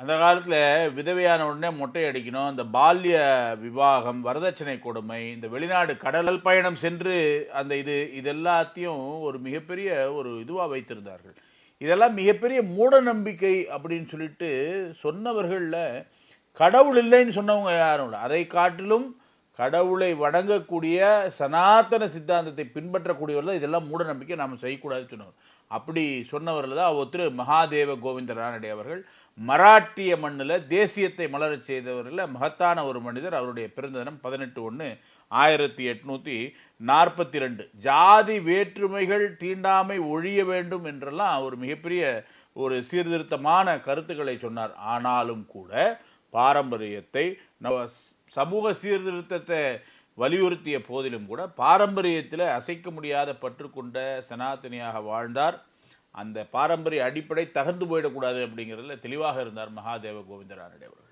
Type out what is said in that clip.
அந்த காலத்தில் விதவையான உடனே மொட்டை அடிக்கணும், இந்த பால்ய விவாகம், வரதட்சணை கொடுமை, இந்த வெளிநாடு கடல் பயணம் சென்று அந்த இது எல்லாத்தையும் ஒரு மிகப்பெரிய ஒரு இதுவாக வைத்திருந்தார்கள். இதெல்லாம் மிகப்பெரிய மூட நம்பிக்கை அப்படின்னு சொல்லிட்டு சொன்னவர்களில் கடவுள் இல்லைன்னு சொன்னவங்க யாரும் இல்லை. அதை காட்டிலும் கடவுளை வணங்கக்கூடிய சனாதன சித்தாந்தத்தை பின்பற்றக்கூடியவர்கள் இதெல்லாம் மூட நம்பிக்கை நாம் செய்யக்கூடாதுன்னு சொன்னவர். அப்படி சொன்னவர்கள் தான் ஒருத்தர் மகாதேவ கோவிந்த ரானடே அவர்கள். மராட்டிய மண்ணில் தேசியத்தை மலரச் செய்தவரில் மகத்தான ஒரு மனிதர். அவருடைய பிறந்த தினம் 18/1/1842. ஜாதி வேற்றுமைகள் தீண்டாமை ஒழிய வேண்டும் என்றெல்லாம் ஒரு மிகப்பெரிய ஒரு சீர்திருத்தமான கருத்துக்களை சொன்னார். ஆனாலும் கூட பாரம்பரியத்தை சமூக சீர்திருத்தத்தை வலியுறுத்திய போதிலும் கூட பாரம்பரியத்தில் அசைக்க முடியாத பற்று கொண்ட சனாதனியாக வாழ்ந்தார். அந்த பாரம்பரிய அடிப்படை தகர்ந்து போயிடக்கூடாது அப்படிங்கிறதுல தெளிவாக இருந்தார் மகாதேவ கோவிந்த ரானடே அவர்கள்.